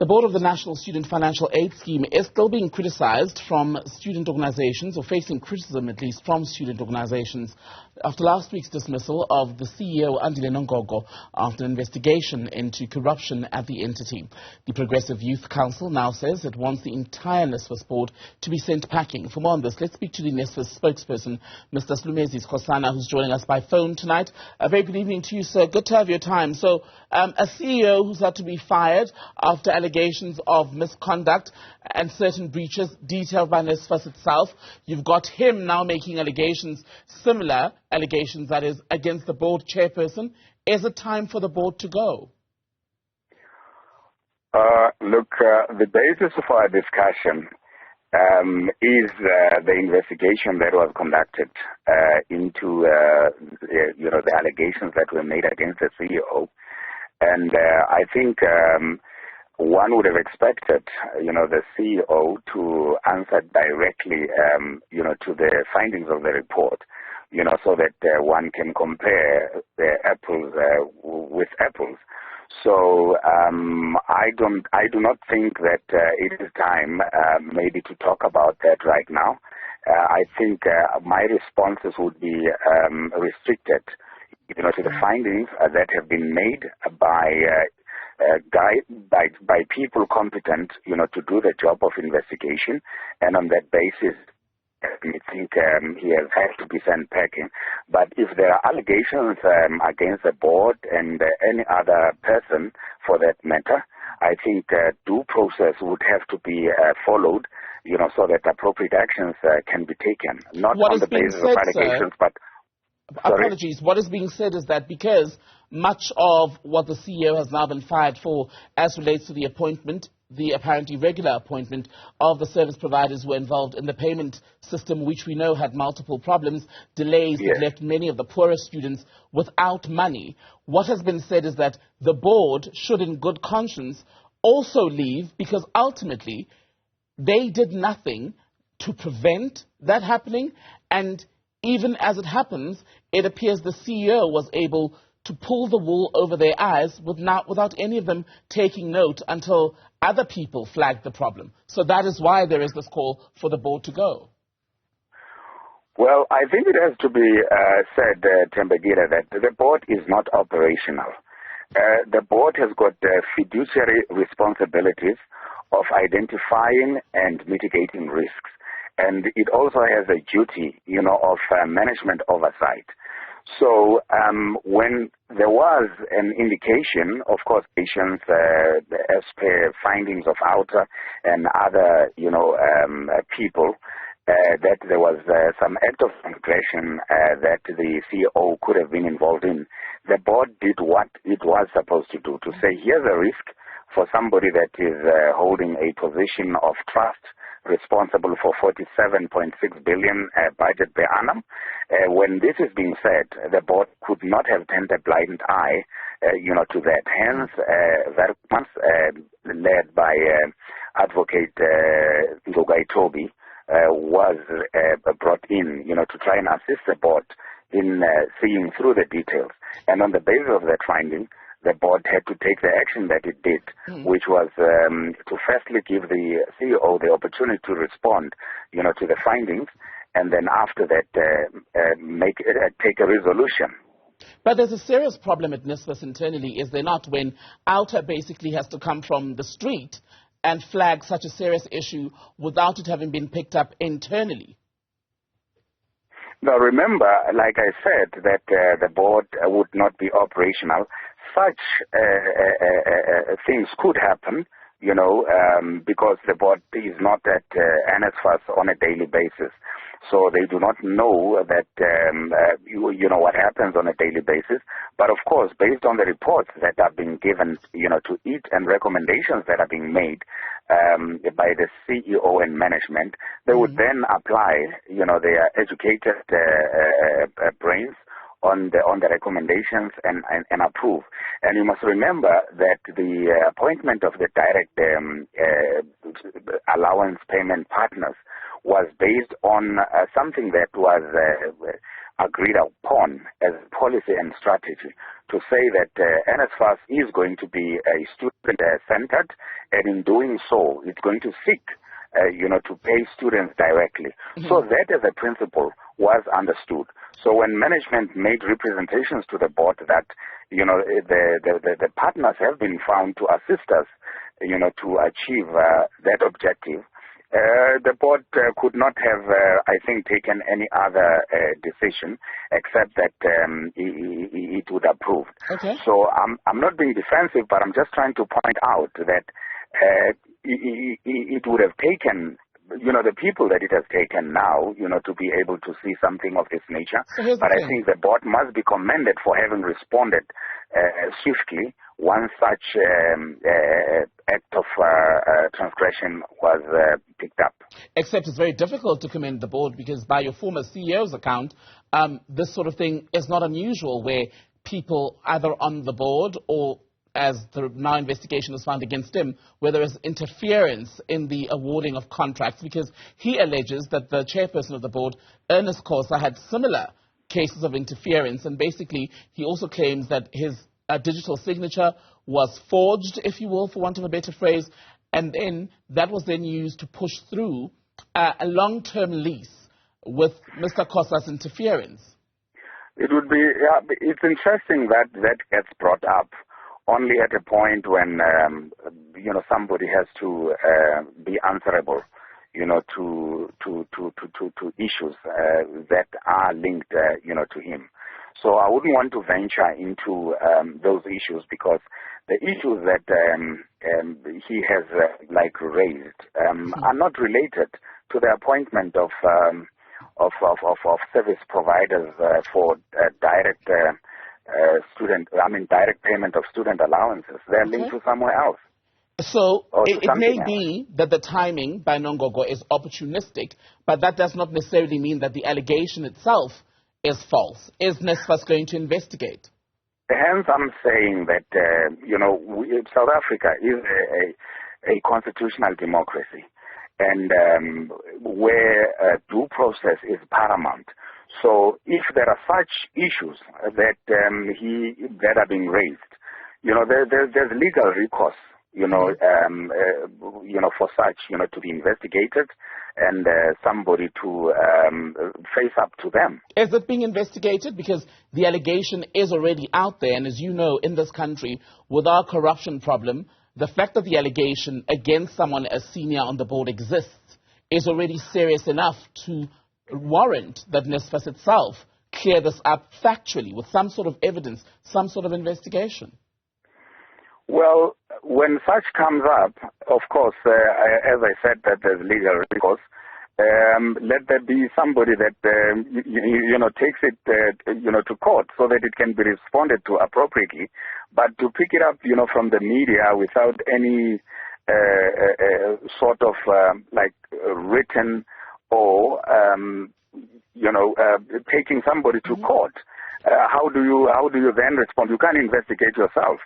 The board of the National Student Financial Aid Scheme is still being criticized from student organizations, or facing criticism at least from student organizations, after last week's dismissal of the CEO Andile Nongogo after an investigation into corruption at the entity. The Progressive Youth Council now says it wants the entire NSFAS board to be sent packing. For more on this, let's speak to the NSFAS spokesperson, Mr. Slumezi Skosana, who's joining us by phone tonight. A very good evening to you, sir. Good to have your time. So, a CEO who's had to be fired after allegations of misconduct and certain breaches detailed by NSFAS itself. You've got him now making allegations, similar allegations, that is, against the board chairperson. Is it time for the board to go? The basis for our discussion is the investigation that was conducted into the allegations that were made against the CEO. And I think one would have expected, the CEO to answer directly, to the findings of the report, so that one can compare the apples with apples. So I do not think that it is time maybe to talk about that right now. I think my responses would be restricted, to the findings that have been made by people competent, to do the job of investigation, and on that basis, I think he has had to be sent packing. But if there are allegations against the board and any other person for that matter, I think due process would have to be followed, so that appropriate actions can be taken, not on the basis of allegations, but... Apologies. What is being said is that because much of what the CEO has now been fired for, as relates to the appointment, the apparently regular appointment of the service providers who were involved in the payment system, which we know had multiple problems, delays that left many of the poorest students without money. What has been said is that the board should, in good conscience, also leave, because ultimately they did nothing to prevent that happening, and even as it happens, it appears the CEO was able to pull the wool over their eyes without any of them taking note until other people flagged the problem. So that is why there is this call for the board to go. Well, I think it has to be said, Tembegira, that the board is not operational. The board has got fiduciary responsibilities of identifying and mitigating risks. And it also has a duty, of management oversight. So when there was an indication, of course, patients, as per findings of OUTA and other, people, that there was some act of transgression that the CEO could have been involved in, the board did what it was supposed to do, to say, here's a risk for somebody that is holding a position of trust, responsible for 47.6 billion budget per annum. When this is being said, the board could not have turned a blind eye, to that. Hence, that once led by Advocate Nzoga was brought in, to try and assist the board in seeing through the details. And on the basis of that finding, the board had to take the action that it did, which was to firstly give the CEO the opportunity to respond, to the findings, and then after that take a resolution. But there's a serious problem at NSFAS internally, is there not, when OUTA basically has to come from the street and flag such a serious issue without it having been picked up internally? Now, remember, like I said, that the board would not be operational. Such things could happen, because the board is not at NSFAS on a daily basis. So they do not know that, what happens on a daily basis. But of course, based on the reports that are being given, to it, and recommendations that are being made by the CEO and management, they would then apply, their educated brains on the recommendations and approve. And you must remember that the appointment of the direct allowance payment partners was based on something that was agreed upon as policy and strategy to say that NSFAS is going to be student-centered, and in doing so, it's going to seek to pay students directly. So that as a principle was understood. So when management made representations to the board that, the partners have been found to assist us, to achieve that objective, the board could not have, I think, taken any other decision except that it would approve. Okay. So I'm not being defensive, but I'm just trying to point out that it would have taken, the people that it has taken now, to be able to see something of this nature. So but I think the board must be commended for having responded swiftly once such act of transgression was picked up. Except it's very difficult to commend the board because by your former CEO's account, this sort of thing is not unusual where people either on the board or as the now investigation is found against him, where there is interference in the awarding of contracts, because he alleges that the chairperson of the board, Ernest Kosa, had similar cases of interference, and basically he also claims that his digital signature was forged, if you will, for want of a better phrase, and then that was then used to push through a long-term lease with Mr. Kosa's interference. It would be, it's interesting that that gets brought up only at a point when, somebody has to be answerable, to issues that are linked, to him. So I wouldn't want to venture into those issues because the issues that he has raised are not related to the appointment of service providers for direct direct payment of student allowances. They're linked to somewhere else. So it may be that the timing by Nongogo is opportunistic, but that does not necessarily mean that the allegation itself is false. Is NSFAS going to investigate? Hence, I'm saying that, South Africa is a constitutional democracy, and where due process is paramount. So if there are such issues that that are being raised, there's legal recourse, for such, to be investigated and somebody to face up to them. Is it being investigated? Because the allegation is already out there, and as you know, in this country, with our corruption problem, the fact that the allegation against someone as senior on the board exists is already serious enough to warrant that NSFAS itself clear this up factually with some sort of evidence, some sort of investigation. Well, when such comes up, of course, as I said, that there's legal recourse. Let there be somebody that takes it to court so that it can be responded to appropriately. But to pick it up from the media without any sort of written or taking somebody to court, how do you then respond? You can't investigate yourself.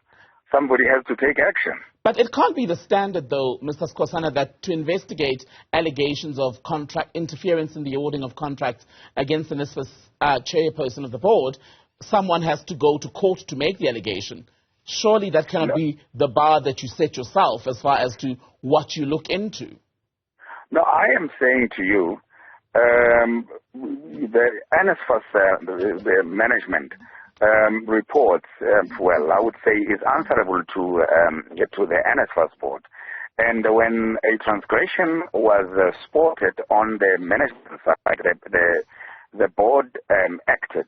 Somebody has to take action. But it can't be the standard, though, Mr. Skosana, that to investigate allegations of contract interference in the awarding of contracts against the NSFAS chairperson of the board, someone has to go to court to make the allegation. Surely that cannot be the bar that you set yourself as far as to what you look into. No, I am saying to you, the NSFAS, the management, reports, I would say is answerable to the NSFAS board. And when a transgression was spotted on the management side, the board acted.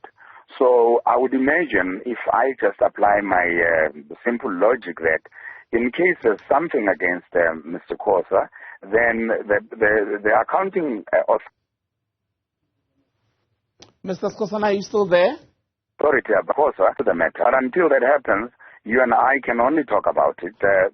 So I would imagine if I just apply my simple logic that in case there's something against Mr. Kosa, then the accounting of... Mr. Skosana, are you still there? Authority of Kosa to the matter. But until that happens, you and I can only talk about it. There's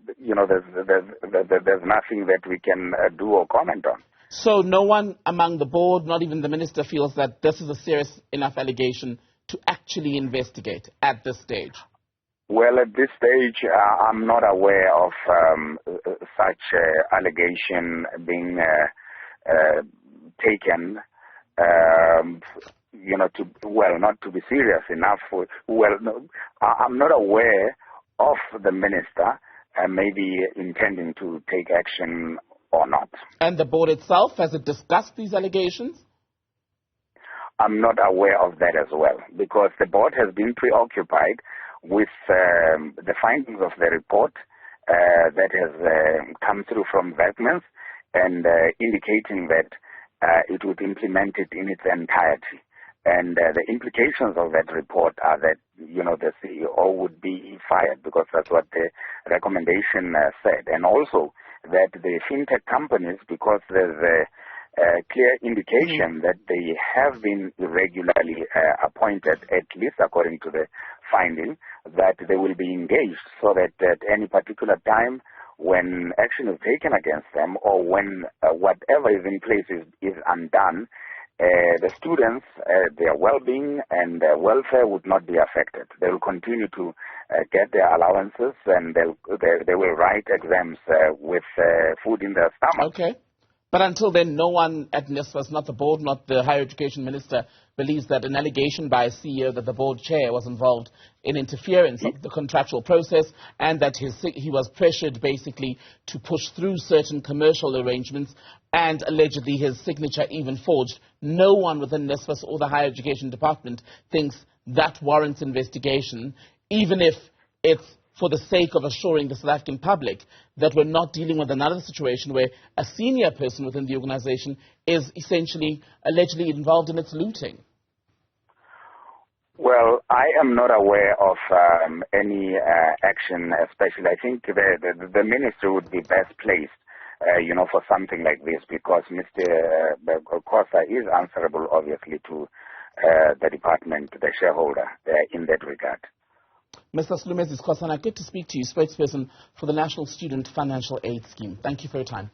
nothing that we can do or comment on. So no one among the board, not even the minister, feels that this is a serious enough allegation to actually investigate at this stage? Well, at this stage, I'm not aware of such allegation being taken. not to be serious enough. No, I'm not aware of the minister maybe intending to take action or not. And the board itself, has it discussed these allegations? I'm not aware of that as well, because the board has been preoccupied with the findings of the report that has come through from Vetmans and indicating that it would implement it in its entirety. And the implications of that report are that, the CEO would be fired, because that's what the recommendation said. And also that the fintech companies, because there's a clear indication that they have been irregularly appointed, at least according to the finding, that they will be engaged so that at any particular time when action is taken against them, or when whatever is in place is undone, the students, their well-being and their welfare would not be affected. They will continue to get their allowances, and they will write exams with food in their stomach. Okay. But until then, no one at NSFAS, not the board, not the higher education minister, believes that an allegation by a CEO that the board chair was involved in interference of the contractual process, and that he was pressured basically to push through certain commercial arrangements, and allegedly his signature even forged. No one within NSFAS or the higher education department thinks that warrants investigation, even if it's for the sake of assuring the South African public that we're not dealing with another situation where a senior person within the organization is essentially allegedly involved in its looting. Well, I am not aware of any action, especially. I think the minister would be best placed, for something like this, because Mr. Kosa is answerable, obviously, to the department, the shareholder, in that regard. Mr. Slumezi Skosana, good to speak to you, spokesperson for the National Student Financial Aid Scheme. Thank you for your time.